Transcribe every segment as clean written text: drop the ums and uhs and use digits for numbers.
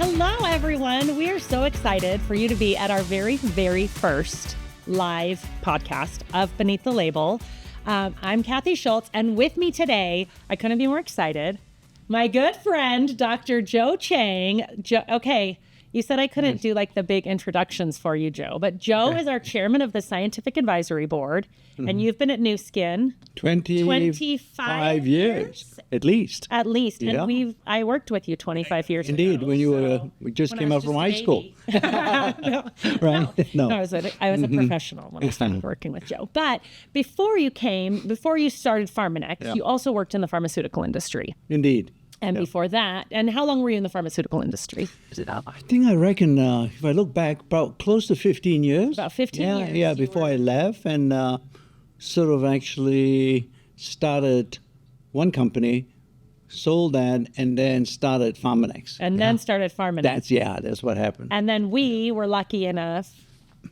Hello, everyone. We are so excited for you to be at our very, very first live podcast of Beneath the Label. I'm Kathy Schultz, and with me today, I couldn't be more excited, my good friend, Dr. Joe Chang. Okay, you said I couldn't do like the big introductions for you, Joe, but Joe is our chairman of the Scientific Advisory Board, and you've been at New Skin 25 years? At least. Yeah. And I worked with you 25 years Indeed, ago. when you we just came out from high school. No, Right? No, I was a professional when I started working with Joe. But before you started Pharmanex, you also worked in the pharmaceutical industry. Indeed. And before that, and how long were you in the pharmaceutical industry? I reckon, if I look back, about close to 15 years. About 15 years. Yeah, before I left, and sort of actually started one company, sold that, and then started Pharmanex. That's what happened. And then we were lucky enough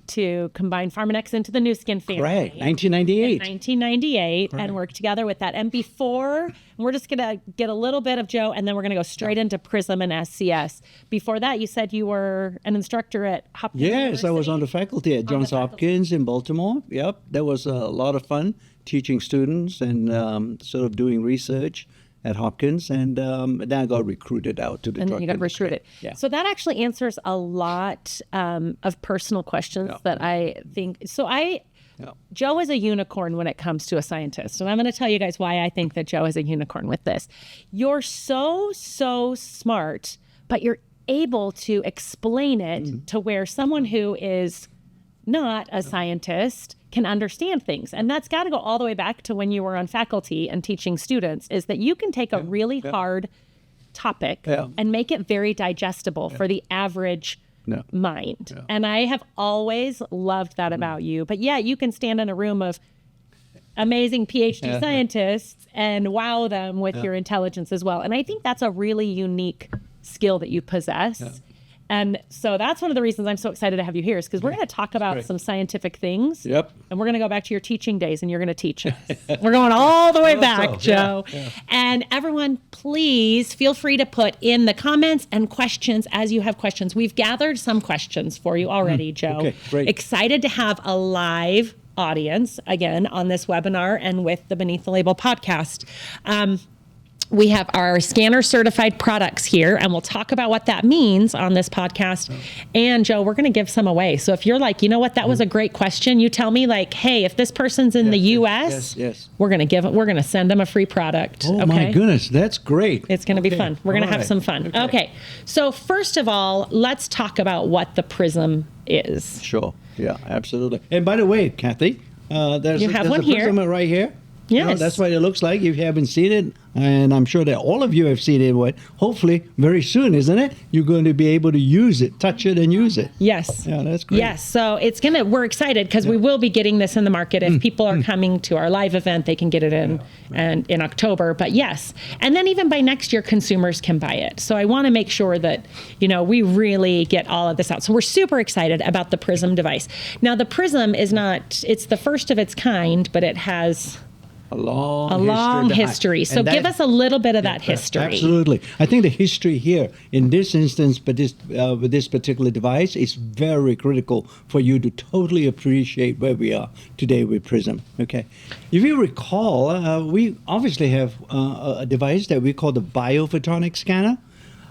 to combine Pharmanex into the New Skin family. Right, 1998. 1998, and work together with that. And before, we're just going to get a little bit of Joe, and then we're going to go straight into Prism and SCS. Before that, you said you were an instructor at Hopkins University? I was on the faculty at Johns Hopkins in Baltimore. Yep, that was a lot of fun, teaching students and sort of doing research at Hopkins, and then I got recruited out to the drug industry. And you got recruited. Yeah. So that actually answers a lot of personal questions that I think. So Joe is a unicorn when it comes to a scientist, and I'm going to tell you guys why I think that Joe is a unicorn with this. You're so smart, but you're able to explain it to where someone who is not a scientist can understand things. And that's got to go all the way back to when you were on faculty and teaching students, is that you can take a really hard topic and make it very digestible for the average mind. And I have always loved that about you. But you can stand in a room of amazing PhD scientists and wow them with your intelligence as well. And I think that's a really unique skill that you possess. And so that's one of the reasons I'm so excited to have you here, is because we're going to talk about some scientific things. Yep. And we're going to go back to your teaching days, and you're going to teach us. We're going all the way back, Joe. Yeah. And everyone, please feel free to put in the comments and questions as you have questions. We've gathered some questions for you already, Joe. Okay, great. Excited to have a live audience again on this webinar and with the Beneath the Label podcast. We have our scanner certified products here, and we'll talk about what that means on this podcast. And Joe, we're going to give some away. So if you're like, you know what, that was a great question, you tell me like, hey, if this person's in the US, we're going to send them a free product. Oh my goodness, that's great. It's going to be fun. We're going to have some fun. Okay. So first of all, let's talk about what the Prism is. Sure. Yeah, absolutely. And by the way, Kathy, there's one a here. Prism right here. Yes. That's what it looks like if you haven't seen it. And I'm sure that all of you have seen it. Hopefully very soon, isn't it? You're going to be able to use it, touch it, and use it. Yes. Yeah, that's great. Yes. So we're excited because we will be getting this in the market. If people are coming to our live event, they can get it in October. But yes. And then even by next year, consumers can buy it. So I want to make sure that, we really get all of this out. So we're super excited about the Prism device. Now, the Prism it's the first of its kind, but it has a long history. So give us a little bit of that history. Absolutely. I think the history here in this instance, but with this particular device, is very critical for you to totally appreciate where we are today with Prism. Okay. If you recall, we obviously have a device that we call the BioPhotonic scanner.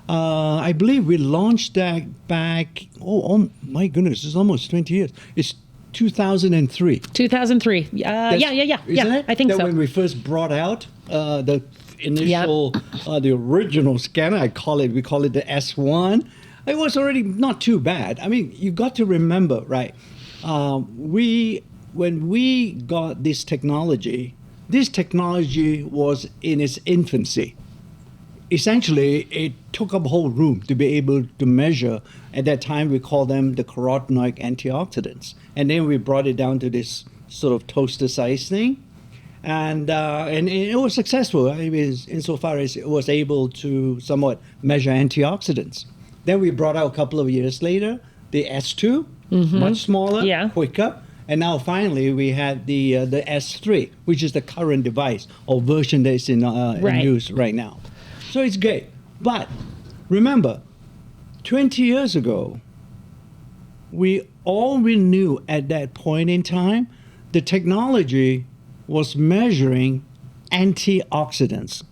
I believe we launched that back, oh my goodness, it's almost 20 years. It's 2003. 2003. Yeah. I think so. When we first brought out the initial, the original scanner, we call it the S1. It was already not too bad. I mean, you got to remember, right? When we got this technology was in its infancy. Essentially, it took up a whole room to be able to measure. At that time, we called them the carotenoid antioxidants. And then we brought it down to this sort of toaster-sized thing. And it was successful. I mean, insofar as it was able to somewhat measure antioxidants. Then we brought out a couple of years later the S2, much smaller, quicker. And now finally we had the S3, which is the current device or version that's in use right now. So it's great. But remember, 20 years ago, all we knew at that point in time, the technology was measuring antioxidants.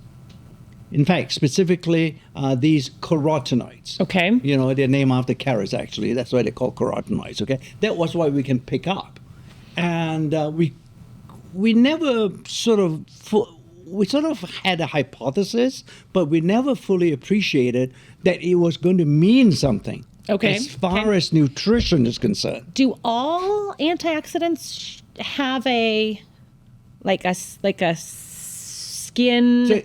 In fact, specifically these carotenoids. Okay. You know, they're named after carrots, actually. That's why they're called carotenoids, okay? That was what we can pick up. And we never sort of... We sort of had a hypothesis, but we never fully appreciated that it was going to mean something. Okay. As far as nutrition is concerned. Do all antioxidants have a skin?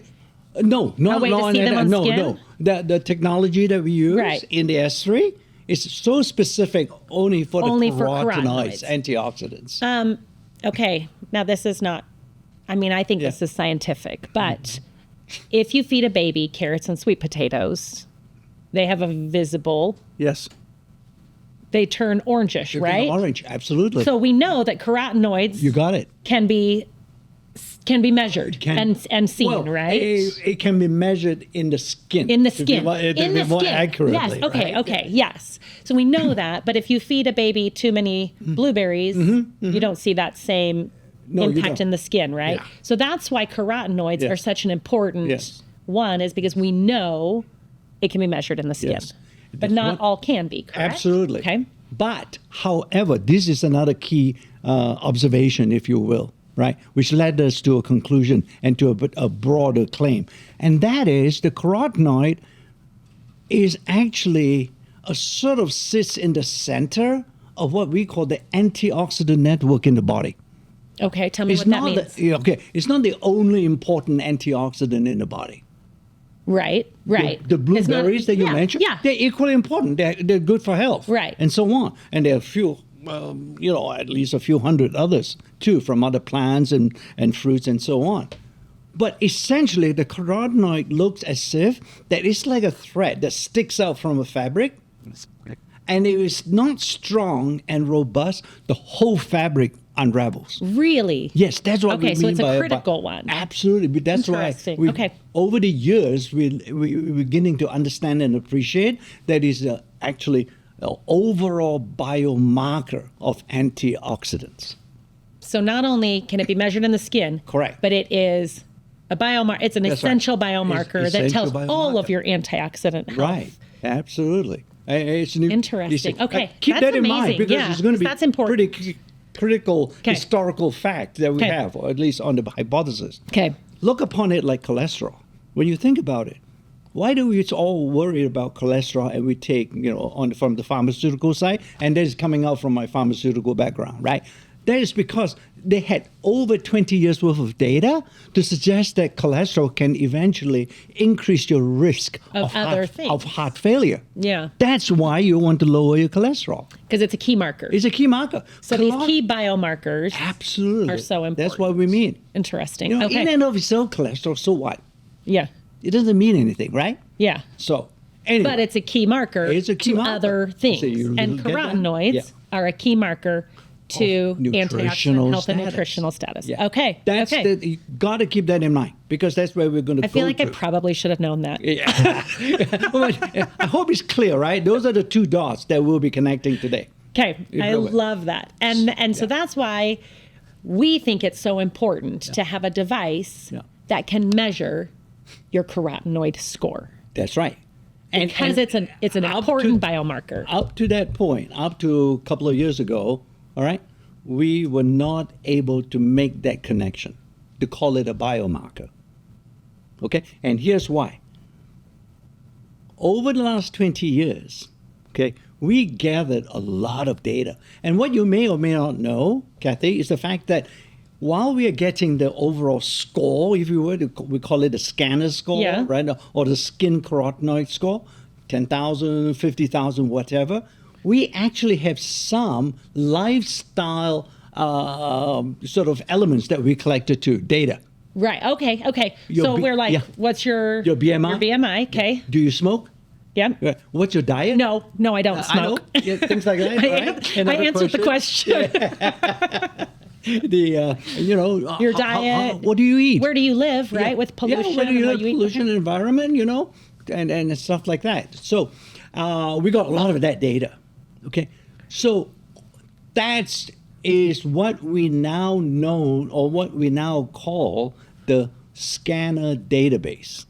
No. way to see them on skin? No. The technology that we use in the S3 is so specific only for carotenoids, antioxidants. Okay. Now this is not. I mean, I think this is scientific, but if you feed a baby carrots and sweet potatoes, they have a visible. Yes. They turn orangish, right? Orange, absolutely. So we know that carotenoids. You got it. Can be measured and seen, right? It can be measured in the skin. In the skin. More accurately. Yes. Okay. Right? Okay. Yes. So we know that, but if you feed a baby too many blueberries, you don't see that same impact in the skin, right? Yeah. So that's why carotenoids are such an important one, is because we know it can be measured in the skin. Yes. But not all can be, correct? Absolutely. Okay. But, however, this is another key observation, if you will, right? Which led us to a conclusion and to a broader claim. And that is the carotenoid is actually sort of sits in the center of what we call the antioxidant network in the body. Okay, tell me what that means. It's not the only important antioxidant in the body. Right. The blueberries that you mentioned, they're equally important. They're good for health. Right. And so on. And there are a few, at least a few hundred others, too, from other plants and fruits and so on. But essentially, the carotenoid looks as if that it's like a thread that sticks out from a fabric. And if it's not strong and robust, the whole fabric unravels. Really? Yes, that's what we mean by... Okay, so it's a critical one. Absolutely. But that's why over the years, we're beginning to understand and appreciate that is actually an overall biomarker of antioxidants. So not only can it be measured in the skin, correct, but it is a biomarker. It's an essential biomarker that tells all of your antioxidant health. Right. Absolutely. It's interesting. Okay, keep that in amazing. mind because it's going to be that's important. Pretty critical historical fact that we have, or at least on the hypothesis. Okay. Look upon it like cholesterol. When you think about it, why do we all worry about cholesterol and we take, from the pharmaceutical side, and that is coming out from my pharmaceutical background, right? That is because they had over 20 years worth of data to suggest that cholesterol can eventually increase your risk of heart failure. Yeah. That's why you want to lower your cholesterol. Because it's a key marker. It's a key marker. So these key biomarkers are so important. That's what we mean. Interesting. In and of itself, cholesterol, so what? Yeah. It doesn't mean anything, right? Yeah. So, anyway. But it's a key marker to other things. And carotenoids are a key marker to antioxidant health and nutritional status. Yeah. Okay. You got to keep that in mind because that's where we're going to go. I feel like I probably should have known that. Yeah. I hope it's clear, right? Those are the two dots that we'll be connecting today. Okay. I love that. And so that's why we think it's so important to have a device that can measure your carotenoid score. That's right. Because it's an important biomarker. Up to that point, up to a couple of years ago, all right, we were not able to make that connection, to call it a biomarker. Okay, and here's why. Over the last 20 years, okay, we gathered a lot of data. And what you may or may not know, Kathy, is the fact that while we are getting the overall score, if you would, we call it a scanner score, right, or the skin carotenoid score, 10,000, 50,000, whatever, we actually have some lifestyle sort of elements that we collected too, data. Right. Okay. So we're like, what's your BMI? Your BMI. Okay. Do you smoke? Yeah. What's your diet? No, I don't smoke. I know. Things like that. Right? I answered the question. Your diet. What do you eat? Where do you live? Right, with pollution. Where do you live? Pollution, environment. And stuff like that. So, We got a lot of that data. Okay, so that is what we now know, or what we now call the scanner database.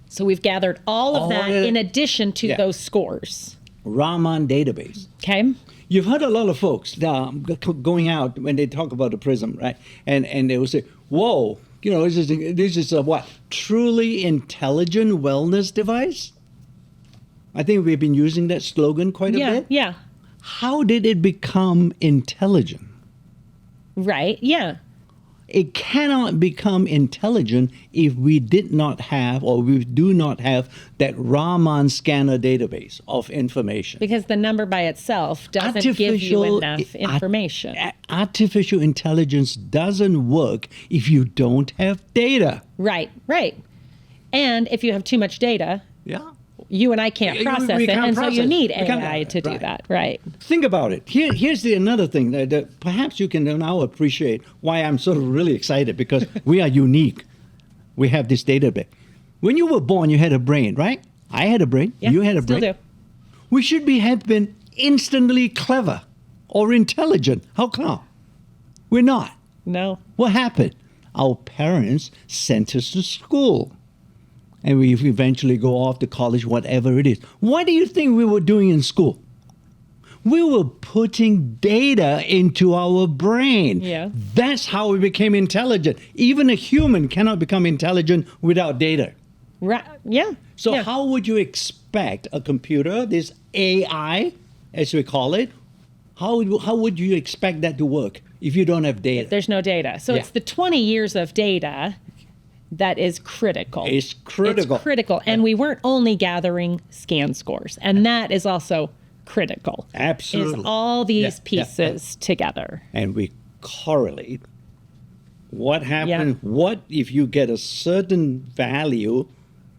So we've gathered all of that the- in addition to Yeah. those scores. Raman database. Okay. You've heard a lot of folks going out when they talk about the Prism, right? And they will say, "Whoa, this is a what? Truly intelligent wellness device." I think we've been using that slogan quite a bit. Yeah. How did it become intelligent? Right. Yeah. It cannot become intelligent if we did not have, or we do not have, that Raman scanner database of information. Because the number by itself doesn't give you enough information. Artificial intelligence doesn't work if you don't have data. Right. And if you have too much data, Yeah. you and I can't process it, and so you need AI to do Right. that. Right. Think about it. Here's another thing that perhaps you can now appreciate why I'm sort of really excited, because we are unique. We have this database. When you were born, you had a brain, right? I had a brain. Yeah, you had a still brain. do. We should have been instantly clever or intelligent. How come? We're not. No. What happened? Our parents sent us to school. And we eventually go off to college, whatever it is. What do you think we were doing in school? We were putting data into our brain. Yeah. That's how we became intelligent. Even a human cannot become intelligent without data. Right. Yeah. So Yeah. how would you expect a computer, this AI, as we call it, how would you expect that to work if you don't have data? There's no data. So Yeah. it's the 20 years of data that is critical. It's critical. It's critical. And we weren't only gathering scan scores. And that is also critical. Absolutely. Is all these Yeah, yeah, pieces together. And we correlate what happened. What if you get a certain value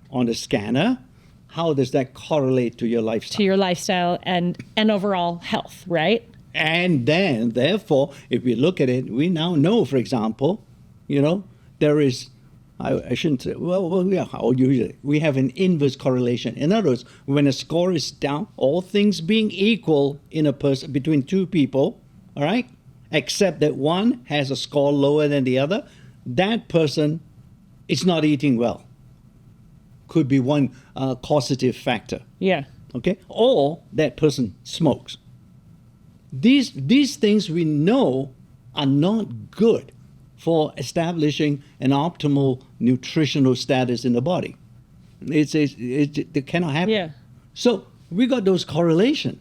on the scanner? How does that correlate to your lifestyle? To your lifestyle and overall health, right? And then, therefore, if we look at it, we now know, for example, there is, I shouldn't say, I'll use it. We have an inverse correlation. In other words, when a score is down, all things being equal in a person, between two people, all right, except that one has a score lower than the other, that person is not eating well. Could be one causative factor. Yeah. Okay, or that person smokes. These things we know are not good for establishing an optimal nutritional status in the body. It cannot happen. Yeah. So we got those correlation,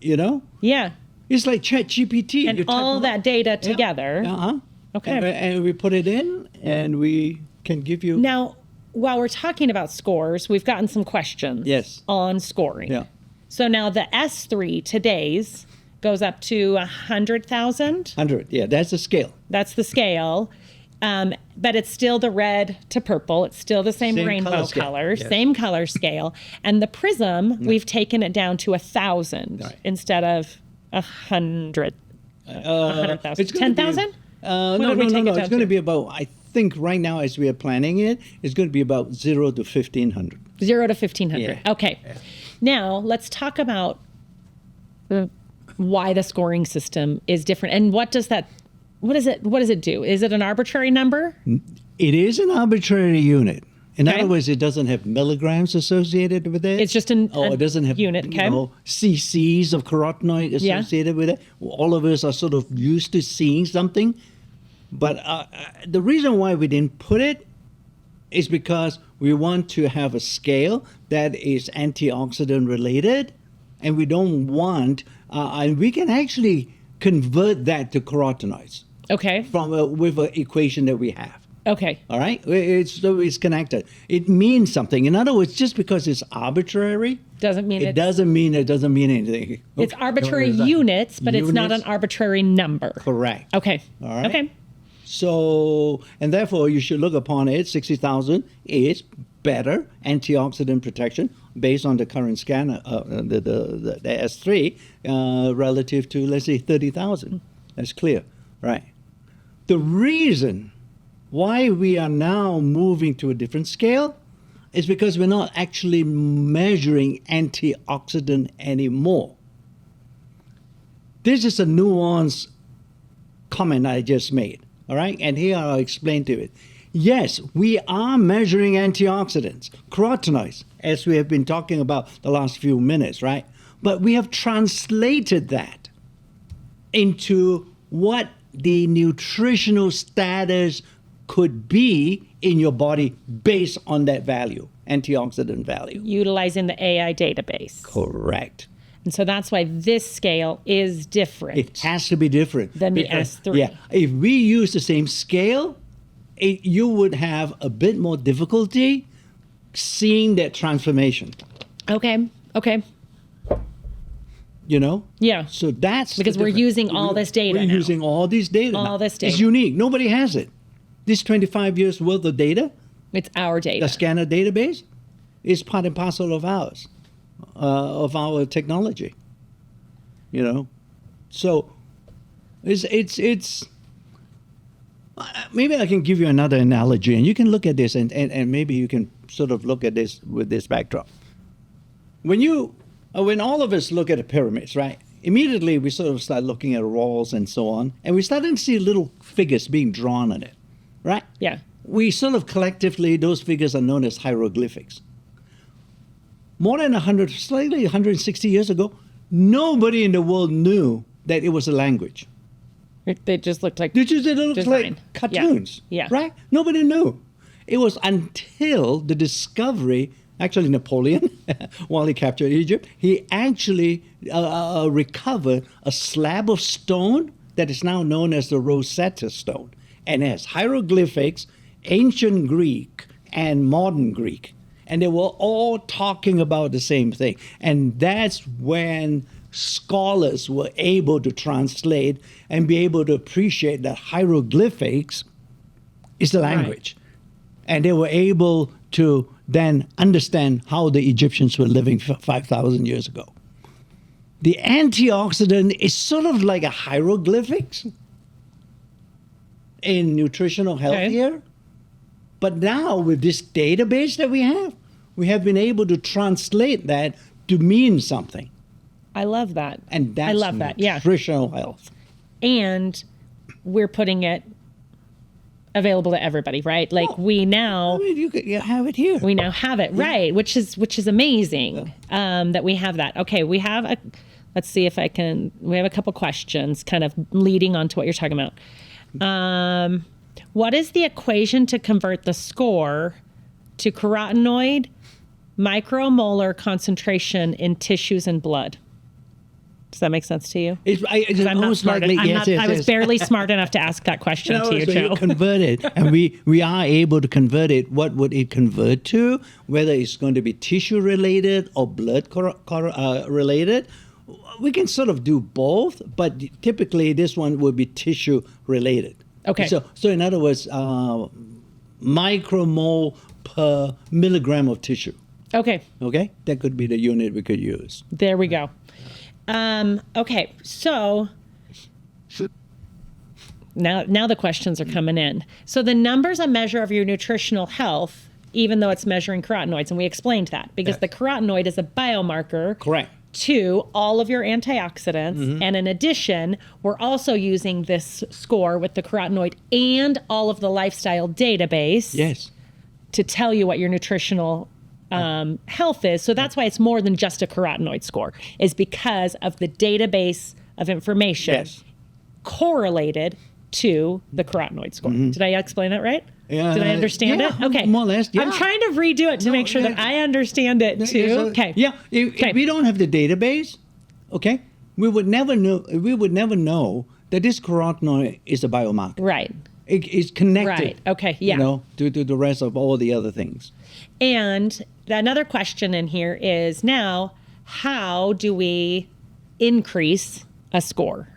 Yeah. It's like ChatGPT. And all that data together. Uh-huh. Okay. And we put it in, and we can give you. Now, while we're talking about scores, we've gotten some questions Yes. on scoring. Yeah. So now the S3, today's, goes up to 100,000. 100, yeah, that's the scale. That's the scale. But it's still the red to purple. It's still the same rainbow color scale, color, yes. same color scale. And the Prism, we've taken it down to 1,000 Right. instead of 100. 100,000. It's gonna be- 10,000? No. did we take it It's down going to to? be about, I think right now as we are planning it, it's going to be about 0 to 1,500. 0 to 1,500. Yeah. Okay. Now let's talk about why the scoring system is different, and what does it do? Is it an arbitrary number? It is an arbitrary unit. In Okay. other words, it doesn't have milligrams associated with it. It's just or a it doesn't have unit, okay. cc's of carotenoid Yeah. associated with it. All of us are sort of used to seeing something. But the reason why we didn't put it is because we want to have a scale that is antioxidant related, and we don't want, and we can actually convert that to carotenoids Okay. with an equation that we have. Okay. All right, it's connected. It means something. In other words, just because it's arbitrary, Doesn't mean it doesn't mean anything. it's Okay. arbitrary No, units, but it's not an Units. arbitrary number. Correct. Okay. All right. Okay. So, and therefore, you should look upon it. 60,000 is better antioxidant protection based on the current scanner, the S3, relative to, let's say, 30,000. That's clear, right? The reason why we are now moving to a different scale is because we're not actually measuring antioxidant anymore. This is a nuanced comment I just made, all right? And here I'll explain to it. Yes, we are measuring antioxidants, carotenoids, as we have been talking about the last few minutes, right? But we have translated that into what the nutritional status could be in your body based on that value, antioxidant value. Utilizing the AI database. Correct. And so that's why this scale is different. It has to be different. Than the because, S3. Yeah. If we use the same scale, you would have a bit more difficulty seeing that transformation. Okay. You know? Yeah. So that's because we're using all this data We're now. using all this data All now. this data. It's unique. Nobody has it. This 25 years worth of data, It's our data. the scanner database, is part and parcel of ours, of our technology. You know? So it's maybe I can give you another analogy, and you can look at this, and maybe you can sort of look at this with this backdrop. When all of us look at the pyramids, right? Immediately we sort of start looking at walls and so on, and we start to see little figures being drawn on it, right? Yeah. We sort of collectively, those figures are known as hieroglyphics. More than 160 years ago, nobody in the world knew that it was a language. They just looked like They just looked design. like cartoons, Yeah. right? Nobody knew. It was until the discovery, actually Napoleon, while he captured Egypt, he actually recovered a slab of stone that is now known as the Rosetta Stone. And it has hieroglyphics, ancient Greek and modern Greek. And they were all talking about the same thing. And that's when scholars were able to translate and be able to appreciate that hieroglyphics is the language. Right. And they were able to then understand how the Egyptians were living 5,000 years ago. The antioxidant is sort of like a hieroglyphics in nutritional health here. But now with this database that we have been able to translate that to mean something. I love that. And that's I love that. Yeah. Nutritional health. And we're putting it available to everybody, right? Like we now you have it here. We now have it, right? Which is amazing that we have that. Okay, we have let's see if I can. We have a couple questions, kind of leading on to what you're talking about. What is the equation to convert the score to carotenoid micromolar concentration in tissues and blood? Does that make sense to you? I'm not smart. I was barely smart enough to ask that question to you, so Joe. You convert it, and we are able to convert it. What would it convert to? Whether it's going to be tissue related or blood related, we can sort of do both. But typically, this one would be tissue related. Okay. So in other words, micromole per milligram of tissue. Okay. Okay, that could be the unit we could use. There we go. Okay, so now the questions are coming in. So the number's a measure of your nutritional health, even though it's measuring carotenoids, and we explained that because the carotenoid is a biomarker. Correct. To all of your antioxidants. And in addition, we're also using this score with the carotenoid and all of the lifestyle database. Yes. To tell you what your nutritional health is. So that's why it's more than just a carotenoid score, is because of the database of information correlated to the carotenoid score. Did I explain that right? Yeah, Did I understand it? Okay. More or less, yeah. I'm trying to redo it to make sure that I understand it too. Okay. Yeah. If we don't have the database, okay, we would never know. We would never know that this carotenoid is a biomarker. Right. It's connected. Right. Okay. Yeah. You know, to the rest of all the other things. And another question in here is now, how do we increase a score?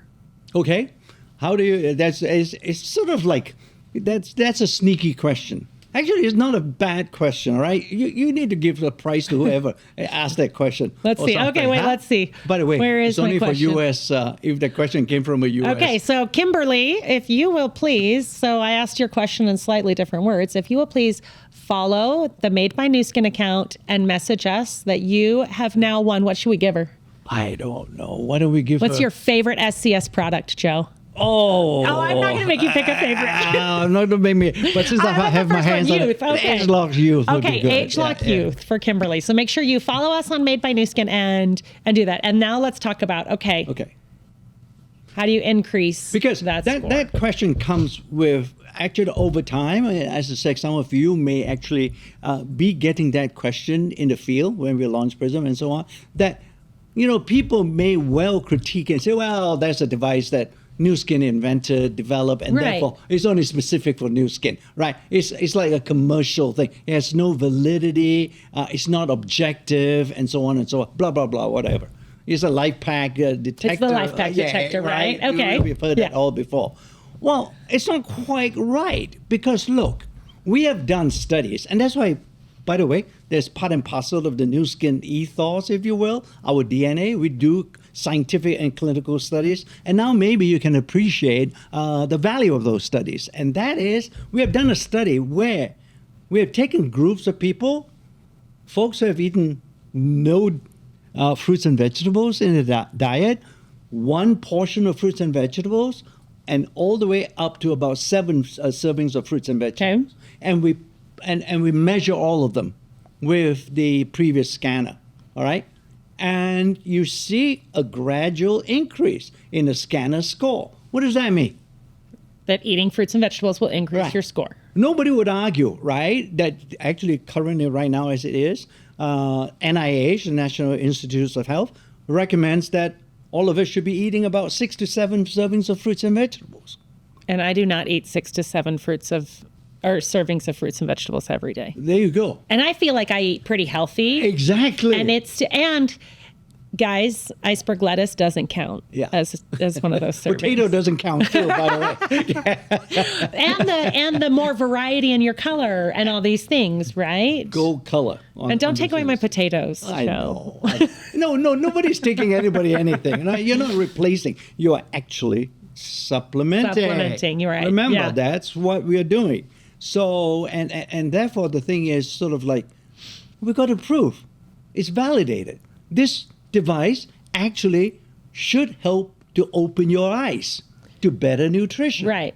Okay. How do you? It's sort of like that's a sneaky question. Actually, it's not a bad question, all right? You need to give a prize to whoever asked that question. Let's see. Something. Okay, wait, let's see. By the way, where is it's only my for question? U.S. If the question came from a U.S. Okay, so Kimberly, if you will please, so I asked your question in slightly different words. If you will please follow the Made by New Skin account and message us that you have now won. What should we give her? I don't know. What do we give What's her? your favorite SCS product, Joe? Oh, I'm not going to make you pick a favorite. I'm not going to make me. But since I have my hands on it, Okay. Age-Lock Youth would be good. Age-Lock Youth for Kimberly. So make sure you follow us on Made by New Skin and do that. And now let's talk about, Okay. how do you increase Because that score? that question comes with actually over time. As I said, some of you may actually be getting that question in the field when we launch Prism and so on. That, people may well critique and say, well, that's a device that New Skin invented, developed, and therefore it's only specific for New Skin, right? It's like a commercial thing. It has no validity. It's not objective, and so on and so on. Blah, blah, blah, whatever. It's a LifePak detector. It's the LifePak detector, right? Okay. We've heard that all before. Well, it's not quite right because, look, we have done studies, and that's why, by the way, there's part and parcel of the New Skin ethos, if you will, our DNA. We do scientific and clinical studies, and now maybe you can appreciate the value of those studies. And that is, we have done a study where we have taken groups of people, folks who have eaten no fruits and vegetables in their diet, one portion of fruits and vegetables, and all the way up to about 7 servings of fruits and vegetables. Okay. And we measure all of them with the previous scanner, all right? And you see a gradual increase in the scanner score. What does that mean? That eating fruits and vegetables will increase your score. Nobody would argue, right, that actually currently right now as it is, NIH, the National Institutes of Health, recommends that all of us should be eating about 6 to 7 servings of fruits and vegetables. And I do not eat 6 to 7 servings of fruits and vegetables every day. There you go. And I feel like I eat pretty healthy. Exactly. And guys, iceberg lettuce doesn't count as one of those servings. Potato doesn't count too, by the way. and the more variety in your color and all these things, right? Gold color. And don't take away my potatoes. I know. No, nobody's taking anybody anything. You're not replacing. You are actually supplementing. Supplementing, you're right. Remember, that's what we are doing. So, and therefore the thing is sort of like, we've got to prove. It's validated. This device actually should help to open your eyes to better nutrition. Right.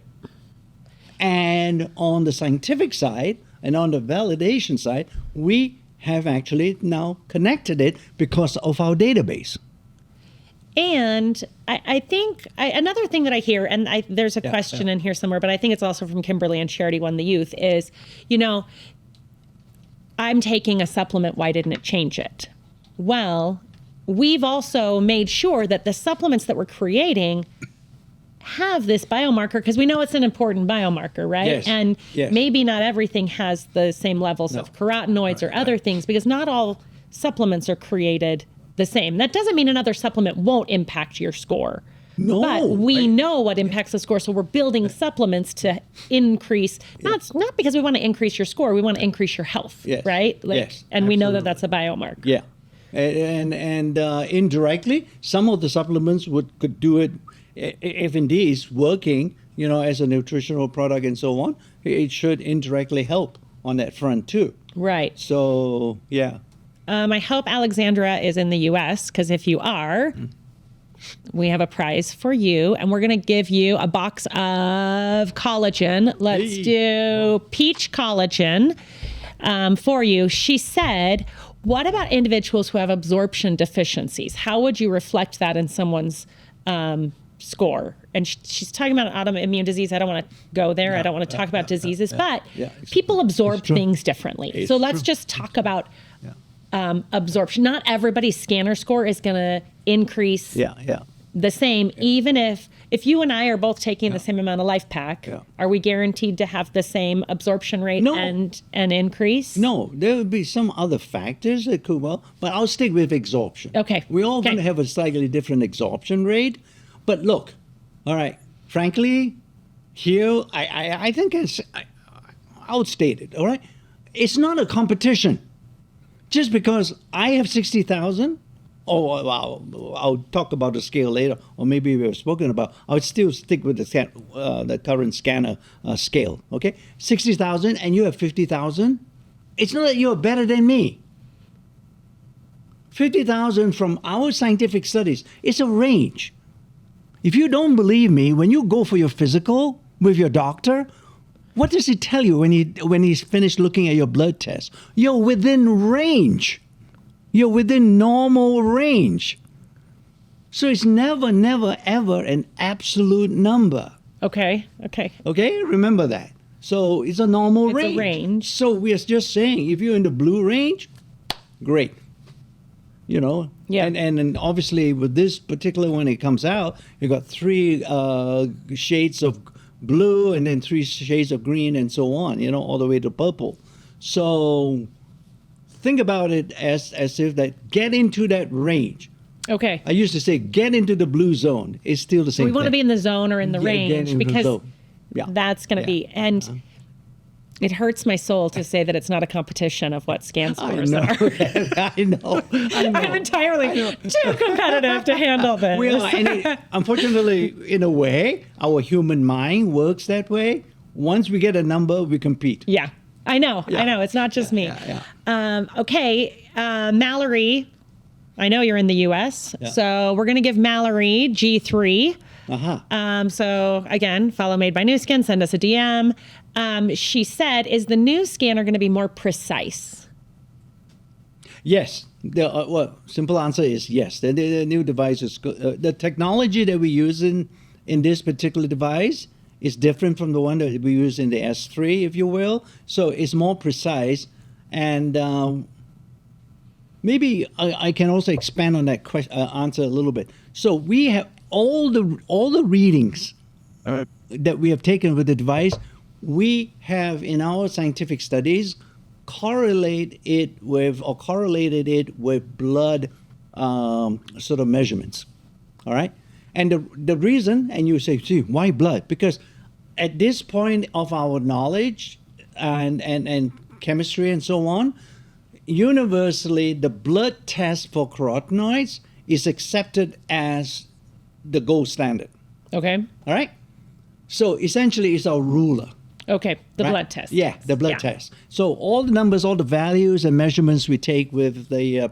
And on the scientific side and on the validation side, we have actually now connected it because of our database. And I think another thing that I hear, and there's a question in here somewhere, but I think it's also from Kimberly and Charity Won the Youth, is, I'm taking a supplement, why didn't it change it? Well, we've also made sure that the supplements that we're creating have this biomarker, because we know it's an important biomarker, right? Yes. And yes. maybe not everything has the same levels of carotenoids or other things, because not all supplements are created the same. That doesn't mean another supplement won't impact your score. No. But we know what impacts the score, so we're building supplements to increase, not because we want to increase your score, we want to increase your health, right? Yes, and we know that that's a biomarker. Yeah. And indirectly, some of the supplements could do it if indeed it's working, as a nutritional product and so on. It should indirectly help on that front too. Right. So, yeah. I hope Alexandra is in the U.S., because if you are, we have a prize for you, and we're going to give you a box of collagen. Let's do peach collagen for you. She said, what about individuals who have absorption deficiencies? How would you reflect that in someone's score? And she's talking about autoimmune disease. I don't want to go there. I don't want to talk about diseases, but people absorb things differently. So let's just talk about absorption. Not everybody's scanner score is going to increase the same, even if you and I are both taking the same amount of LifePak, are we guaranteed to have the same absorption rate and increase? No, there would be some other factors that could but I'll stick with absorption. Okay. We're all going to have a slightly different absorption rate. But look, all right, frankly, here, I think outstated, all right? It's not a competition. Just because I have 60,000, I'll talk about the scale later, or maybe we have spoken about, I would still stick with the current scanner scale, okay? 60,000 and you have 50,000, it's not that you're better than me. 50,000 from our scientific studies, it's a range. If you don't believe me, when you go for your physical with your doctor, what does he tell you when he's finished looking at your blood test? You're within range. You're within normal range. So it's never, never, ever an absolute number. Okay. Okay? Remember that. So it's a normal range. It's a range. So we are just saying, if you're in the blue range, great. You know? Yeah. And obviously with this particular one, it comes out, you got 3 shades of blue and then 3 shades of green and so on, you know, all the way to purple. So think about it as if that get into that range. Okay. I used to say get into the blue zone. It's still the same We want to thing. be in the zone or in the Get range into the because zone. Yeah. that's going to be. And it hurts my soul to say that it's not a competition of what scan scores are. I know. I'm entirely too competitive to handle this. We are, and unfortunately, in a way, our human mind works that way. Once we get a number, we compete. Yeah, I know. It's not just me. Okay, Mallory, I know you're in the U.S., so we're going to give Mallory G3. So again, follow Made by New Skin, send us a DM. She said, is the new scanner going to be more precise? Yes. The simple answer is yes. The new device is good. The technology that we use in this particular device is different from the one that we use in the S3, if you will. So it's more precise. And maybe I can also expand on that answer a little bit. So we have all the readings that we have taken with the device. We have in our scientific studies correlated it with blood sort of measurements. All right, and the reason, and you say, see, why blood? Because at this point of our knowledge and chemistry and so on, universally the blood test for carotenoids is accepted as the gold standard. Okay. All right. So essentially, it's our ruler. Okay, the right? blood test. Yeah, the blood test. So all the numbers, all the values and measurements we take with the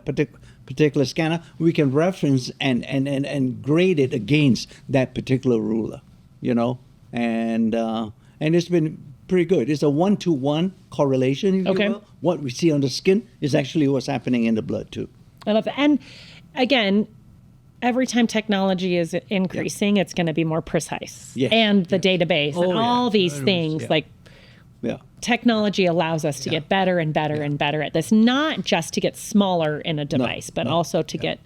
particular scanner, we can reference and grade it against that particular ruler, you know, and it's been pretty good. It's a 1-to-1 correlation, if you will. What we see on the skin is actually what's happening in the blood too. I love that. And again, every time technology is increasing, it's going to be more precise. Yes. And the database and all these things, like technology allows us to get better and better and better at this, not just to get smaller in a device, but also to get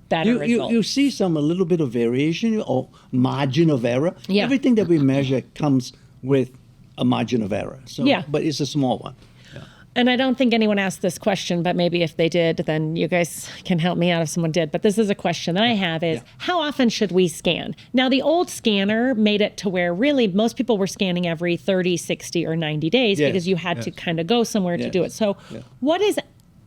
better results. You see a little bit of variation or margin of error. Yeah. Everything that we measure comes with a margin of error. So, but it's a small one. And I don't think anyone asked this question, but maybe if they did, then you guys can help me out if someone did. But this is a question that I have is, how often should we scan? Now, the old scanner made it to where really most people were scanning every 30, 60, or 90 days because you had to kind of go somewhere to do it. So what is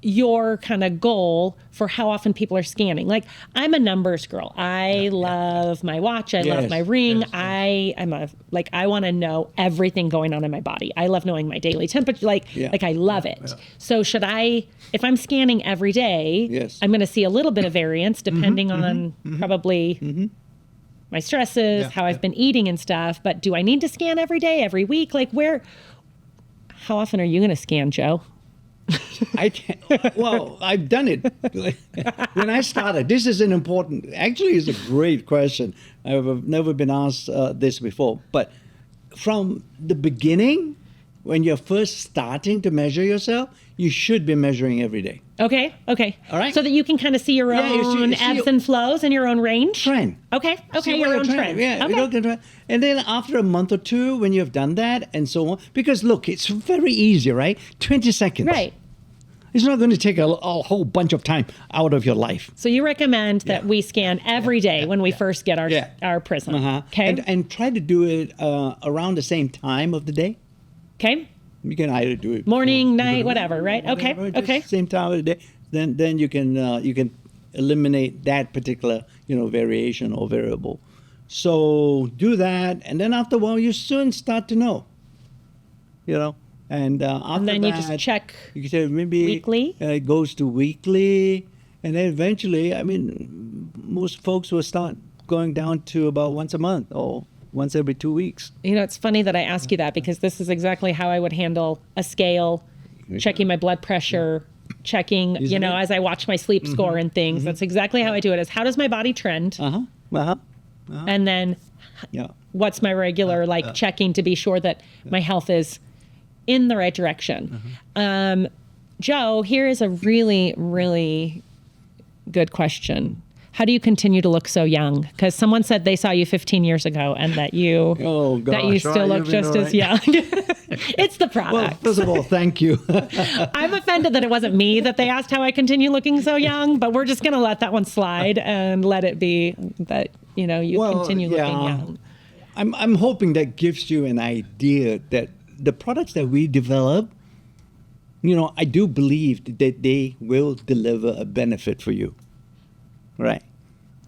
your kind of goal for how often people are scanning? Like, I'm a numbers girl. I love my watch. I love my ring. I want to know everything going on in my body. I love knowing my daily temperature. Like I love it. So should I, if I'm scanning every day, I'm going to see a little bit of variance depending on probably my stresses, how I've been eating and stuff. But do I need to scan every day, every week? Like how often are you going to scan, Joe? I've done it. When I started, this is actually it's a great question. I've never been asked this before. But from the beginning, when you're first starting to measure yourself, you should be measuring every day. Okay. All right. So that you can kind of see your own ebbs and flows and your own range? Trend. Okay, your own trend. Yeah. Okay. And then after a month or two, when you've done that and so on, because look, it's very easy, right? 20 seconds. Right. It's not going to take a whole bunch of time out of your life. So you recommend that we scan every day when we first get our Prism. Okay. And try to do it around the same time of the day. Okay. You can either do it morning, night, whatever, right? Okay. just Okay. same time of the day. Then you can eliminate that particular variation or variable. So do that, and then after a while, you soon start to know. And after And then you that, just check you can say maybe weekly. It goes to weekly, and then eventually, most folks will start going down to about once a month or once every 2 weeks. It's funny that I ask you that because this is exactly how I would handle a scale, checking my blood pressure, checking, Isn't it? as I watch my sleep score and things. That's exactly how I do it. Is how does my body trend? And then Yeah. what's my regular checking to be sure that my health is in the right direction. Joe, here is a really, really good question. How do you continue to look so young? Because someone said they saw you 15 years ago and that you that you still look just as young. It's the product. Well, first of all, thank you. I'm offended that it wasn't me that they asked how I continue looking so young, but we're just going to let that one slide and let it be that, you continue looking young. I'm hoping that gives you an idea that the products that we develop, I do believe that they will deliver a benefit for you. Right.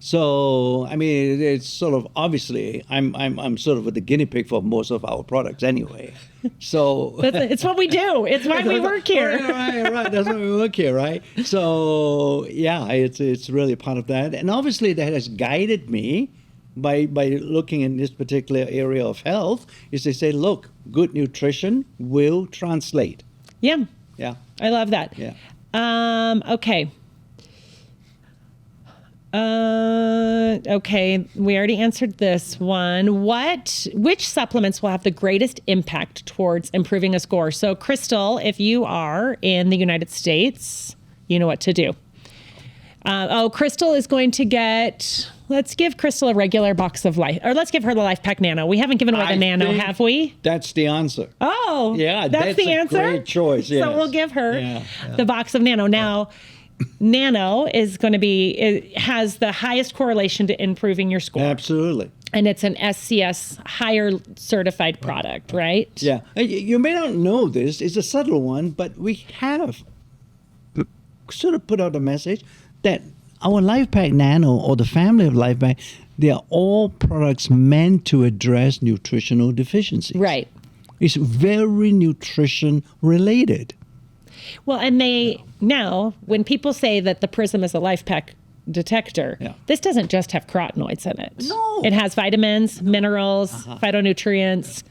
So, it's sort of obviously I'm sort of the guinea pig for most of our products anyway. So it's what we do. It's why we work here. Right. That's why we work here, right? So yeah, it's really part of that, and obviously that has guided me by looking in this particular area of health. Is they say, look, good nutrition will translate. Yeah. Yeah. I love that. Yeah. Okay. Okay, we already answered this one. Which supplements will have the greatest impact towards improving a score? So, Crystal, if you are in the United States, you know what to do. Crystal is going to get. Let's give Crystal a regular box of let's give her the LifePak Nano. We haven't given away the Nano, have we? That's the answer. Oh, yeah, that's the answer. Great choice. Yes. So we'll give her the box of Nano now. Nano is going to it has the highest correlation to improving your score. Absolutely. And it's an SCS higher certified product, right? Yeah. You may not know this. It's a subtle one, but we have sort of put out a message that our LifePak Nano or the family of LifePak, they are all products meant to address nutritional deficiencies. Right. It's very nutrition related. Well, and now, when people say that the Prism is a LifePak detector, this doesn't just have carotenoids in it. No. It has vitamins, minerals, phytonutrients.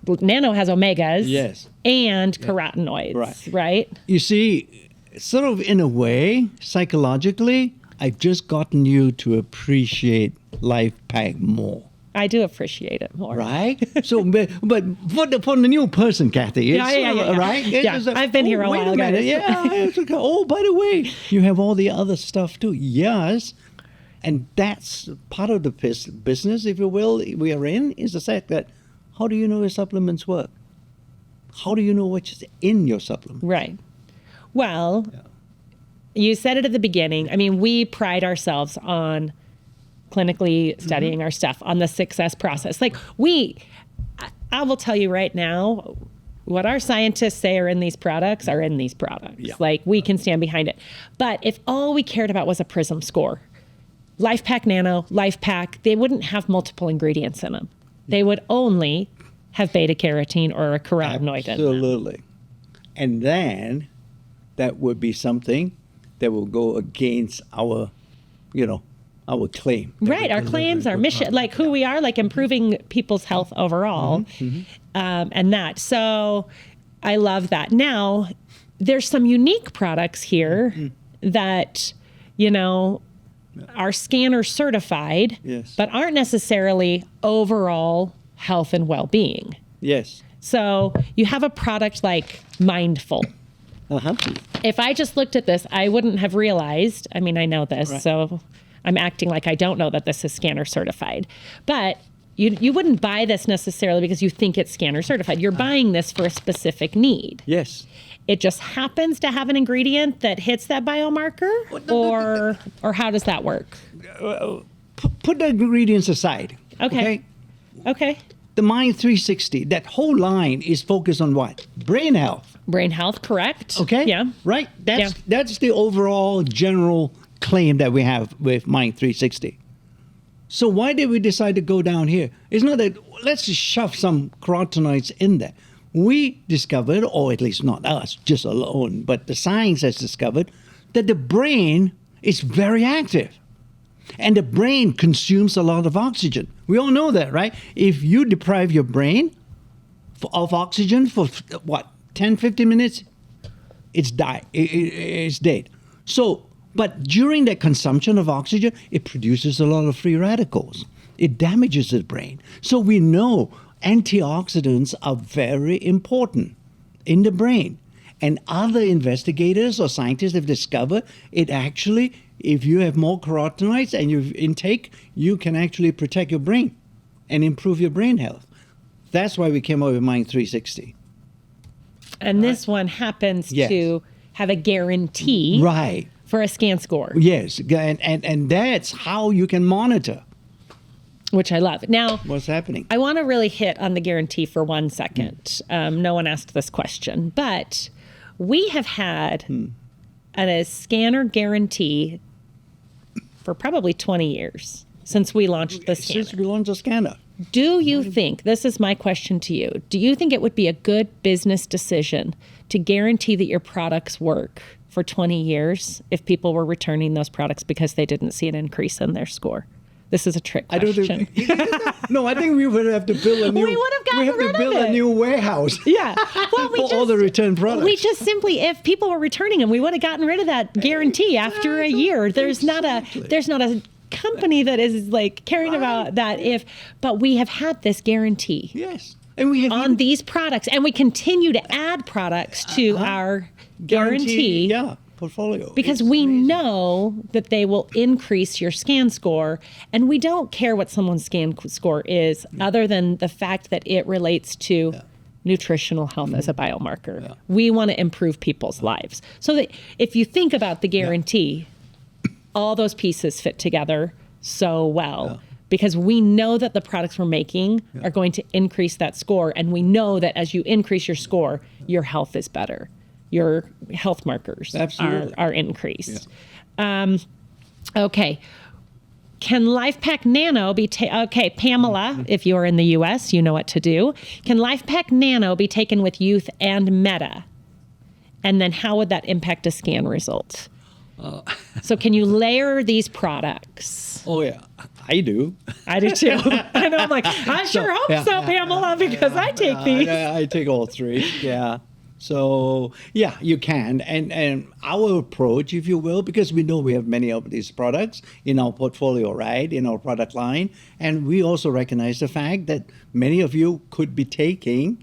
Nano has omegas and carotenoids, right? You see, sort of in a way, psychologically, I've just gotten you to appreciate LifePak more. I do appreciate it more. Right? So, but for the new person, Kathy, it's right? Yeah, I've been here a while, guys. Yeah. Oh, by the way, you have all the other stuff too. Yes. And that's part of the business, if you will, we are in, is the fact that how do you know your supplements work? How do you know what's in your supplement? Right. Well, you said it at the beginning. We pride ourselves on clinically studying our stuff, on the success process. I will tell you right now, what our scientists say are in these products are in these products. Yeah. We can stand behind it. But if all we cared about was a Prism score, LifePak Nano, LifePak, they wouldn't have multiple ingredients in them. They would only have beta carotene or a carotenoid in them. Absolutely. And then that would be something that will go against our claim. Right, our claims, our mission, who we are, improving people's health overall, and that. So I love that. Now, there's some unique products here that, are scanner certified, but aren't necessarily overall health and well-being. Yes. So you have a product like Mindful. If I just looked at this, I wouldn't have realized, I know this, so I'm acting like I don't know that this is scanner certified. But you wouldn't buy this necessarily because you think it's scanner certified. You're buying this for a specific need. Yes. It just happens to have an ingredient that hits that biomarker? Or how does that work? Put the ingredients aside. Okay. The the Mind 360, that whole line is focused on what? Brain health. Brain health, correct? Okay? Yeah. Right? That's the overall general claim that we have with Mind 360. So why did we decide to go down here? It's not that let's just shove some carotenoids in there. We discovered, or at least not us, just alone, but the science has discovered that the brain is very active. And the brain consumes a lot of oxygen. We all know that, right? If you deprive your brain of oxygen for 10, 15 minutes, it's dead. So, but during that consumption of oxygen, it produces a lot of free radicals. It damages the brain. So we know antioxidants are very important in the brain. And other investigators or scientists have discovered it actually, if you have more carotenoids and you intake, you can actually protect your brain and improve your brain health. That's why we came up with Mind 360. And this one happens to have a guarantee for a scan score. Yes, and that's how you can monitor. Which I love. Now, what's happening? I want to really hit on the guarantee for 1 second. No one asked this question, but we have had a scanner guarantee for probably 20 years since we launched the scanner. Since we launched the scanner. Do you think, this is my question to you, do you think it would be a good business decision to guarantee that your products work for 20 years if people were returning those products because they didn't see an increase in their score? This is a trick question. No, I think we would have to build a new. We would have gotten rid of it. We have to build a new warehouse. Yeah, well, for all the return products. We just simply, if people were returning them, we would have gotten rid of that guarantee after a year. There's not a company that is like caring about that. But we have had this guarantee. Yes, and we have on these products, and we continue to add products to our guarantee. Yeah. Portfolio. Because we know that they will increase your scan score, and we don't care what someone's scan score is other than the fact that it relates to nutritional health as a biomarker. Yeah. We want to improve people's lives. So that if you think about the guarantee, all those pieces fit together so well because we know that the products we're making are going to increase that score, and we know that as you increase your score, your health is better. Your health markers are increased. Yeah. Okay. Can LifePak Nano be okay, Pamela, if you're in the US, you know what to do. Can LifePak Nano be taken with youth and meta? And then how would that impact a scan result? So can you layer these products? Oh, yeah. I do. I do too. I know. I'm like, I sure hope so, Pamela, because I take these. I take all three. Yeah. So, yeah, you can. And our approach, if you will, because we know we have many of these products in our portfolio, right, in our product line. And we also recognize the fact that many of you could be taking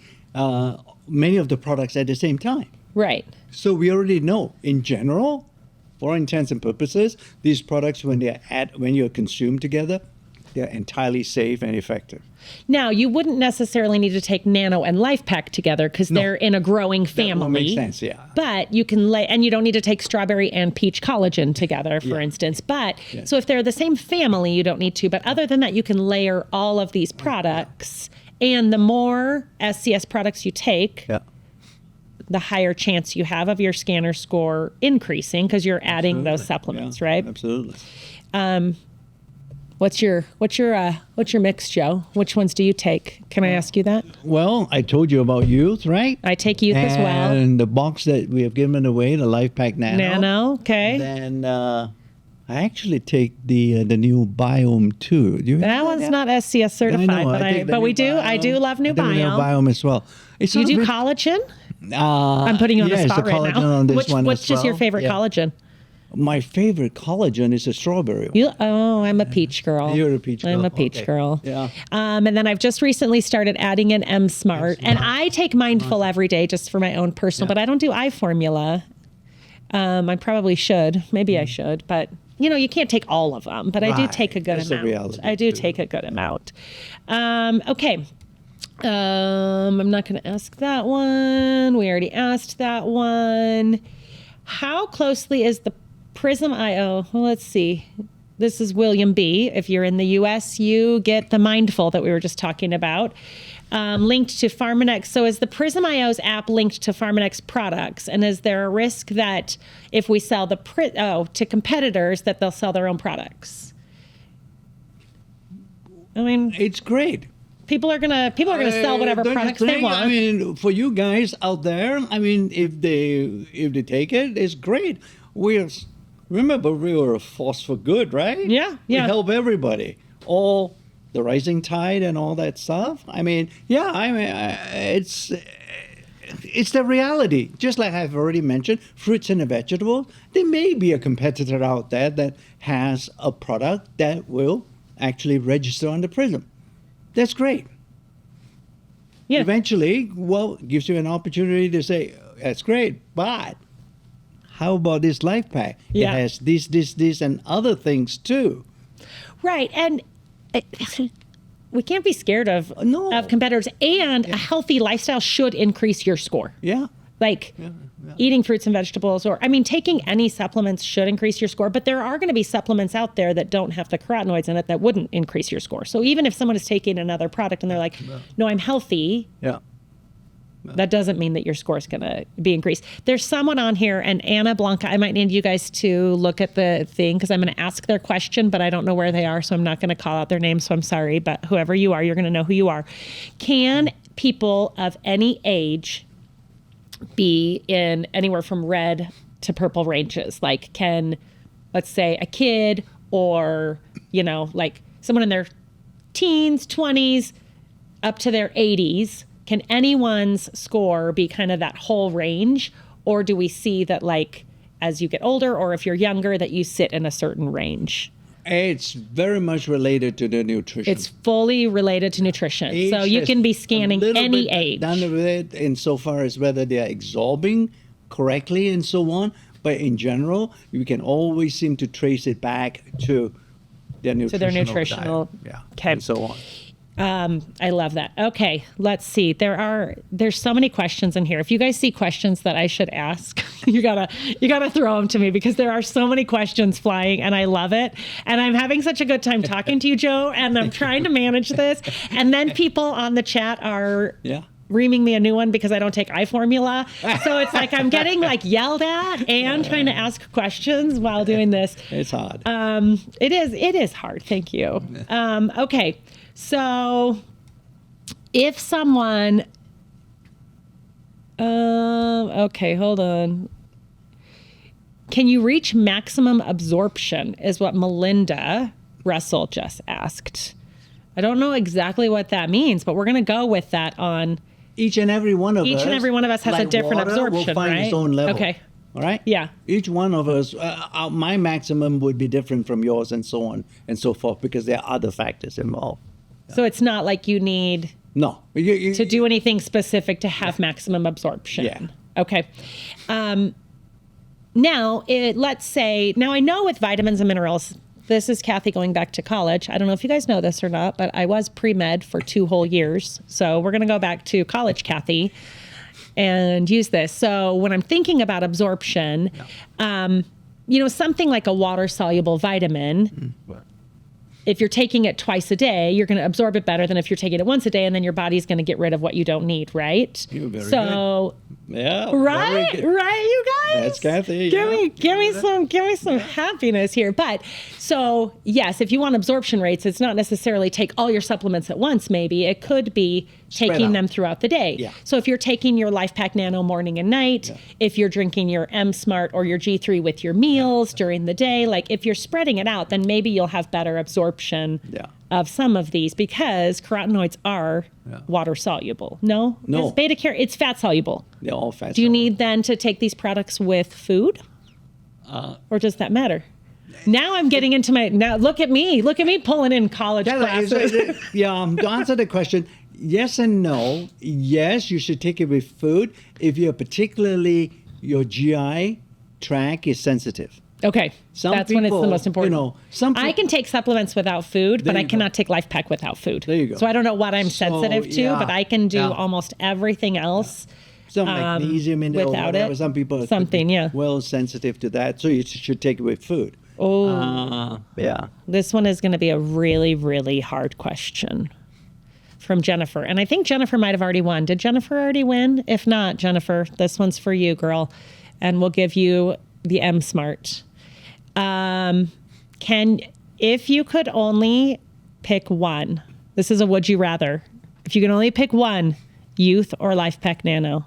many of the products at the same time. Right. So we already know, in general, for all intents and purposes, these products, when you're consumed together, they're entirely safe and effective. Now, you wouldn't necessarily need to take Nano and LifePak together because they're in a growing family. That makes sense, yeah. But you can and you don't need to take strawberry and peach collagen together, for instance. But so if they're the same family, you don't need to. But other than that, you can layer all of these products. And the more SCS products you take, the higher chance you have of your scanner score increasing because you're adding those supplements, right? Absolutely. What's your mix, Joe? Which ones do you take? Can I ask you that? Well, I told you about youth, right? I take youth as well. And the box that we have given away, the LifePak Nano. Nano, okay. Then I actually take the new Biome too. That one's not SCS certified, but we do. I do love new Biome. New Biome as well. You do collagen? I'm putting you on the spot right now. On this one what's just your favorite collagen? My favorite collagen is a strawberry. I'm a peach girl. You're a peach girl. I'm a peach girl. Yeah. And then I've just recently started adding in M Smart, and I take Mindful every day just for my own personal, but I don't do eye formula. I probably should. Maybe I should, but you can't take all of them. But I do take a good amount. I do take a good amount. Okay. I'm not going to ask that one. We already asked that one. How closely is the Prism IO? Well, let's see. This is William B. If you're in the U.S., you get the Mindful that we were just talking about. Linked to Pharmanex. So is the Prism IO's app linked to Pharmanex products? And is there a risk that if we sell to competitors that they'll sell their own products? I mean, it's great. People are gonna sell whatever products they want. I mean, for you guys out there, I mean, if they take it, it's great. Remember, we were a force for good, right? Yeah. We help everybody. All the rising tide and all that stuff. I mean, it's the reality. Just like I've already mentioned, fruits and vegetables. There may be a competitor out there that has a product that will actually register on the Prism. That's great. Yeah. Eventually, it gives you an opportunity to say, that's great, but how about this LifePak? Yeah. It has this, and other things too. Right. And we can't be scared of competitors. And a healthy lifestyle should increase your score. Yeah. Like eating fruits and vegetables, taking any supplements should increase your score. But there are going to be supplements out there that don't have the carotenoids in it that wouldn't increase your score. So even if someone is taking another product and they're like, no, I'm healthy. Yeah. That doesn't mean that your score is going to be increased. There's someone on here, and Anna Blanca, I might need you guys to look at the thing because I'm going to ask their question, but I don't know where they are, so I'm not going to call out their name, so I'm sorry. But whoever you are, you're going to know who you are. Can people of any age be in anywhere from red to purple ranges? Like can, let's say, a kid or, like someone in their teens, 20s, up to their 80s, can anyone's score be kind of that whole range? Or do we see that like as you get older or if you're younger that you sit in a certain range? It's very much related to the nutrition. It's fully related to nutrition. So you can be scanning any age. Down the road insofar as whether they're absorbing correctly and so on. But in general, you can always seem to trace it back to their nutritional diet. Okay. And so on. I love that. Okay, let's see. There's so many questions in here. If you guys see questions that I should ask, you gotta throw them to me because there are so many questions flying and I love it. And I'm having such a good time talking to you, Joe, and I'm trying to manage this. And then people on the chat are reaming me a new one because I don't take iFormula. So it's like I'm getting like yelled at and trying to ask questions while doing this. It's hard. It is hard. Thank you. Okay. So if someone, okay, hold on. Can you reach maximum absorption is what Melinda Russell just asked. I don't know exactly what that means, but we're going to go with that on each and every one of us. Each and every one of us has like a different water, absorption, will find right? its own level. Okay. All right? Yeah. Each one of us, my maximum would be different from yours and so on and so forth because there are other factors involved. So it's not like you need to do anything specific to have maximum absorption. Yeah. Okay. Now, let's say, I know with vitamins and minerals, this is Kathy going back to college. I don't know if you guys know this or not, but I was pre-med for 2 whole years. So we're going to go back to college, Kathy, and use this. So when I'm thinking about absorption, something like a water-soluble vitamin, if you're taking it twice a day, you're going to absorb it better than if you're taking it once a day, and then your body's going to get rid of what you don't need, right? You're very good. Yeah. Right, you guys. That's Kathy. Give me some happiness here. But so yes, if you want absorption rates, it's not necessarily take all your supplements at once. Maybe it could be taking them throughout the day. Yeah. So if you're taking your LifePak Nano morning and night, if you're drinking your M Smart or your G3 with your meals during the day, like if you're spreading it out, then maybe you'll have better absorption of some of these because carotenoids are water soluble. No? It's beta carotene. It's fat soluble. They're all fat. Do you need then to take these products with food? Or does that matter? Now I'm getting into look at me pulling in college classes. To answer the question, yes and no. Yes, you should take it with food if you're particularly, your GI tract is sensitive. Okay, that's when it's the most important. I can take supplements without food, but I cannot take LifePak without food. There you go. So I don't know what I'm sensitive to, but I can do almost everything else. Some magnesium in there without it. Some people are well sensitive to that, so you should take it with food. Oh, yeah. this one is going to be a really, really hard question from Jennifer. And I think Jennifer might have already won. Did Jennifer already win? If not, Jennifer, this one's for you, girl. And we'll give you the M Smart. If you could only pick one, this is a would you rather. If you can only pick one, Youth or LifePak Nano.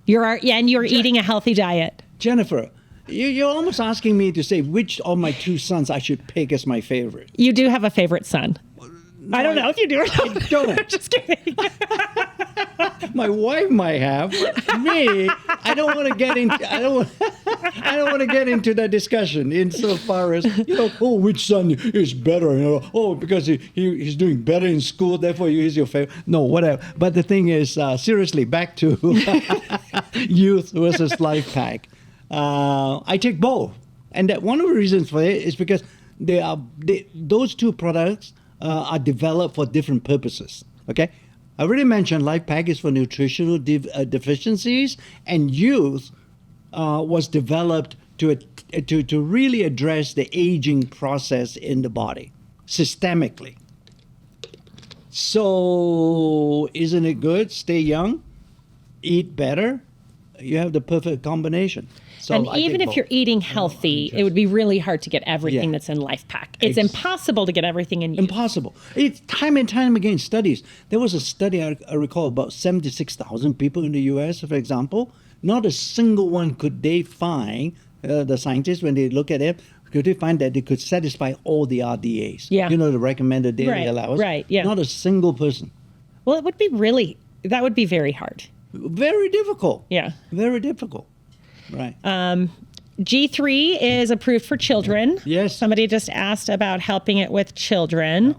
You're eating a healthy diet. Jennifer, you're almost asking me to say which of my two sons I should pick as my favorite. You do have a favorite son. No, I don't know if you do or not. I don't. I'm just kidding. My wife might have. Me, I don't want to get into. I don't want to get into that discussion insofar as which son is better. Because he's doing better in school, therefore he's your favorite. No, whatever. But the thing is, seriously, back to Youth versus LifePak. I take both, and that one of the reasons for it is because those two products are developed for different purposes. Okay, I already mentioned LifePak is for nutritional deficiencies, and Youth was developed to really address the aging process in the body systemically. So, isn't it good? Stay young, eat better. You have the perfect combination. So and even if you're eating healthy, it would be really hard to get everything that's in LifePak. It's impossible to get everything in Youth. Impossible. It's time and time again studies. There was a study, I recall, about 76,000 people in the U.S., for example. Not a single one could they find, the scientists, when they look at it, could they find that they could satisfy all the RDAs. Yeah. The recommended daily allowance. Right, yeah. Not a single person. Well, that would be very hard. Very difficult. Yeah. Very difficult. Right. G3 is approved for children. Yes. Somebody just asked about helping it with children.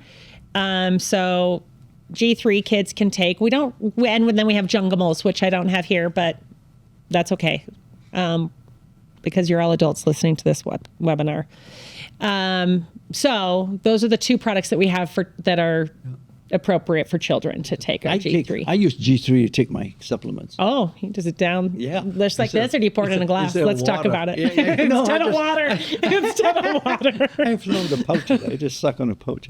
So G3 kids can take. We don't, and then we have Jungimals, which I don't have here, but that's okay. Because you're all adults listening to this webinar. So those are the two products that we have that are appropriate for children to take on G3. I use G3 to take my supplements. Oh, he does it down just like this, or do you pour it in a glass? Let's talk about it. Instead of water. Instead of water. I have no the pouches. I just suck on the pouch.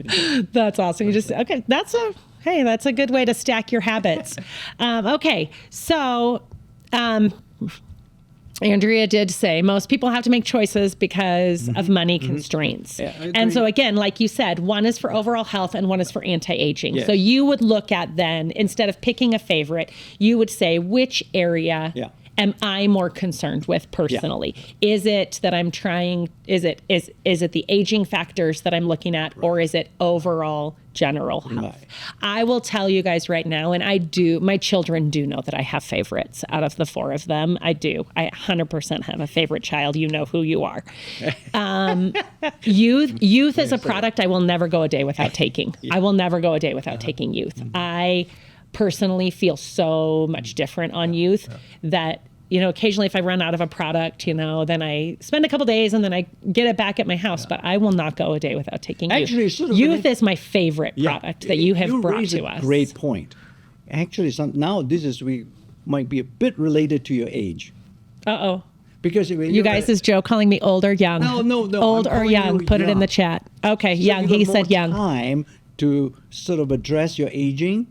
That's awesome. That's a good way to stack your habits. Okay, so Andrea did say most people have to make choices because of money constraints. Yeah, and so again, like you said, one is for overall health and one is for anti-aging. Yes. So you would look at then, instead of picking a favorite, you would say, which area am I more concerned with personally? Yeah. Is it that I'm trying, is it the aging factors that I'm looking at, or is it overall general health? Right. I will tell you guys right now, and my children do know that I have favorites out of the four of them. I do. I 100% have a favorite child. You know who you are. Youth is a product I will never go a day without taking. I will never go a day without taking Youth. I personally feel so much different on Youth that, occasionally if I run out of a product, then I spend a couple days and then I get it back at my house, but I will not go a day without taking Youth. Actually, Youth is my favorite product that you have brought to us. Great point. Actually, now we might be a bit related to your age. Uh-oh. Because you guys, is Joe calling me old or young? No. Old or young? Put it in the chat. Okay, so young. He said young. Time to sort of address your aging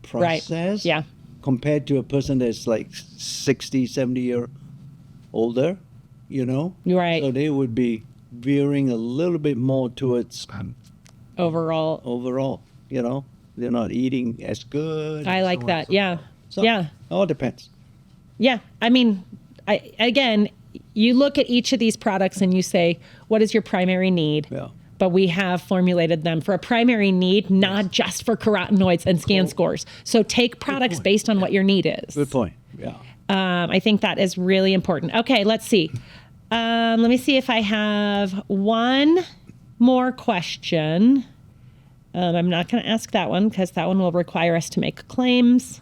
process. Right. Yeah. Compared to a person that's like 60, 70 year older, Right. So they would be veering a little bit more towards overall. They're not eating as good. I like that. Yeah. So, it all depends. Yeah. I mean, again, you look at each of these products and you say, what is your primary need? Yeah. But we have formulated them for a primary need, not just for carotenoids and scan scores. So take products based on what your need is. Good point. Yeah. I think that is really important. Okay, let's see. Let me see if I have one more question. I'm not going to ask that one because that one will require us to make claims.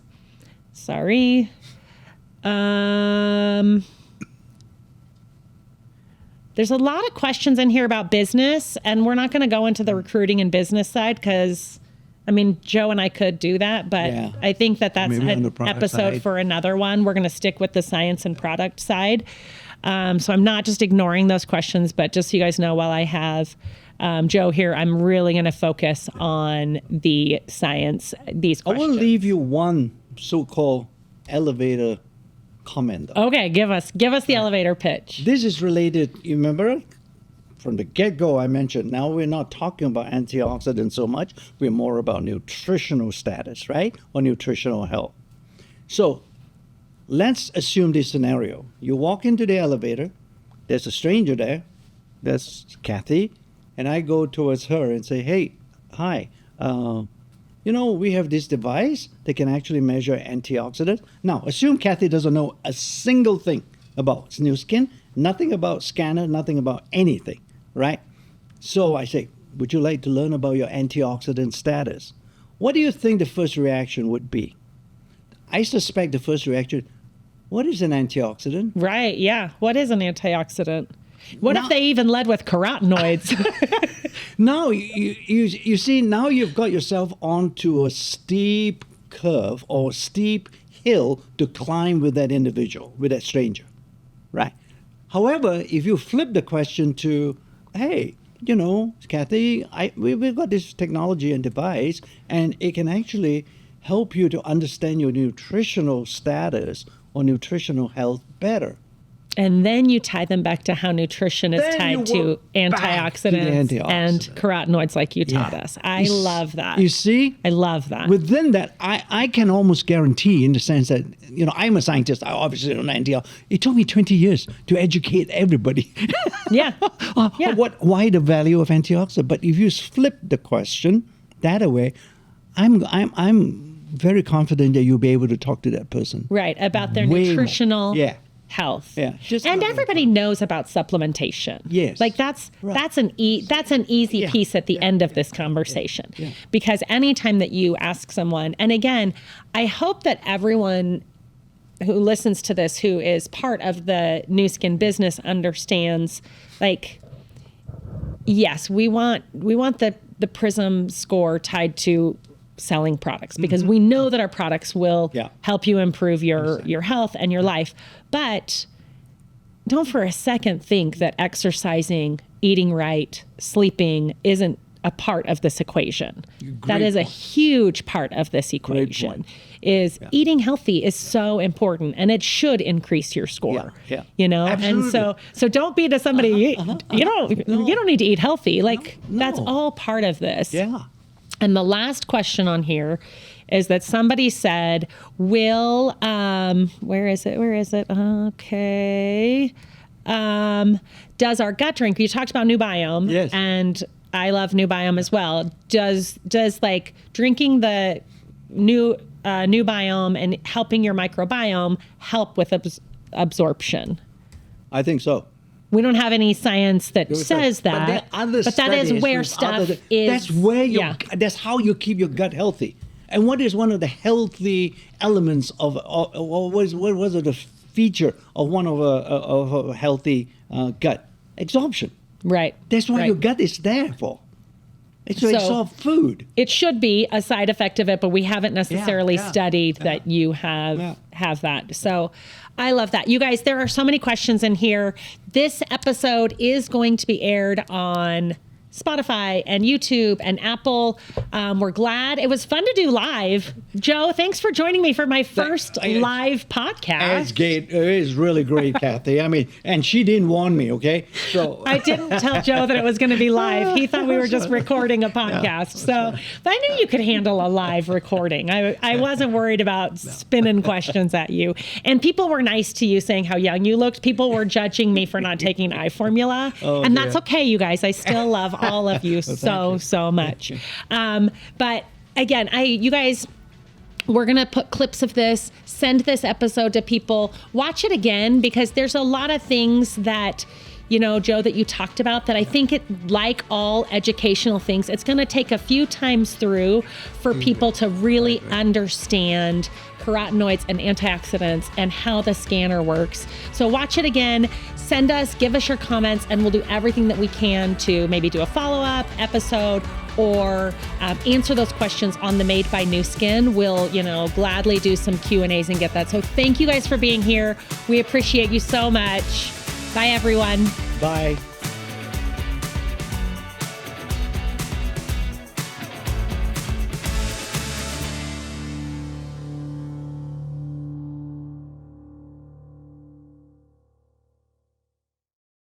Sorry. There's a lot of questions in here about business, and we're not going to go into the recruiting and business side because, Joe and I could do that, but I think that's an episode for another one. We're going to stick with the science and product side. So I'm not just ignoring those questions, but just so you guys know, while I have Joe here, I'm really going to focus on the science, these questions. I will leave you one so-called elevator comment. Okay, give us the elevator pitch. This is related, you remember? From the get-go, I mentioned, now we're not talking about antioxidants so much. We're more about nutritional status, right? Or nutritional health. So let's assume this scenario. You walk into the elevator. There's a stranger there. That's Kathy. And I go towards her and say, hey, hi. We have this device that can actually measure antioxidants. Now, assume Kathy doesn't know a single thing about Nu Skin, nothing about scanner, nothing about anything. Right? So I say, would you like to learn about your antioxidant status? What do you think the first reaction would be? I suspect the first reaction, what is an antioxidant? Right, yeah. What is an antioxidant? What if they even led with carotenoids? Now, you see, now you've got yourself onto a steep curve or steep hill to climb with that individual, with that stranger. Right? However, if you flip the question to, hey, Kathy, we've got this technology and device, and it can actually help you to understand your nutritional status or nutritional health better. And then you tie them back to how nutrition is tied to antioxidants and carotenoids like you taught us. I love that. You see? I love that. Within that, I can almost guarantee in the sense that, I'm a scientist. I obviously don't know antioxidants. It took me 20 years to educate everybody. Yeah. Why the value of antioxidants? But if you flip the question that way, I'm very confident that you'll be able to talk to that person. Right. About their nutritional health. Yeah. And everybody knows about supplementation. Yes. Like that's an easy piece at the end of this conversation. Yeah. Because anytime that you ask someone, and again, I hope that everyone who listens to this, who is part of the Nu Skin business, understands, like, yes, we want the Prism score tied to selling products, because we know that our products will help you improve your health and your life. But don't for a second think that exercising, eating right, sleeping isn't a part of this equation. That is a huge part of this equation. Eating healthy is so important, and it should increase your score. Absolutely. And so don't be to somebody, you don't need to eat healthy. That's all part of this. Yeah. And the last question on here is that somebody said, where is it? Okay. Does our gut drink, you talked about New Biome. Yes. And I love New Biome as well. Does like drinking the New Biome and helping your microbiome help with absorption? I think so. We don't have any science that says that, but that is where stuff is. That's how you keep your gut healthy. And what is one of the healthy elements of what was it, the feature of one of a healthy gut? Absorption. Right. That's what your gut is there for. It's to absorb food. It should be a side effect of it, but we haven't necessarily studied that you have that. So I love that. You guys, there are so many questions in here. This episode is going to be aired on Spotify and YouTube and Apple. We're glad. It was fun to do live. Joe, thanks for joining me for my first live podcast. It's great. It is really great, Kathy. I mean, and she didn't warn me, okay? So I didn't tell Joe that it was going to be live. He thought we were just recording a podcast. But I knew you could handle a live recording. I wasn't worried about spinning questions at you. And people were nice to you, saying how young you looked. People were judging me for not taking eye formula. And that's okay, you guys. I still love all of you so much. But again, you guys, we're going to put clips of this, send this episode to people, watch it again, because there's a lot of things that, Joe, that you talked about that I think like all educational things, it's going to take a few times through for people to really understand carotenoids and antioxidants and how the scanner works. So watch it again, give us your comments, and we'll do everything that we can to maybe do a follow-up episode or answer those questions on the Made by Nu Skin. We'll, gladly do some Q&As and get that. So thank you guys for being here. We appreciate you so much. Bye, everyone. Bye.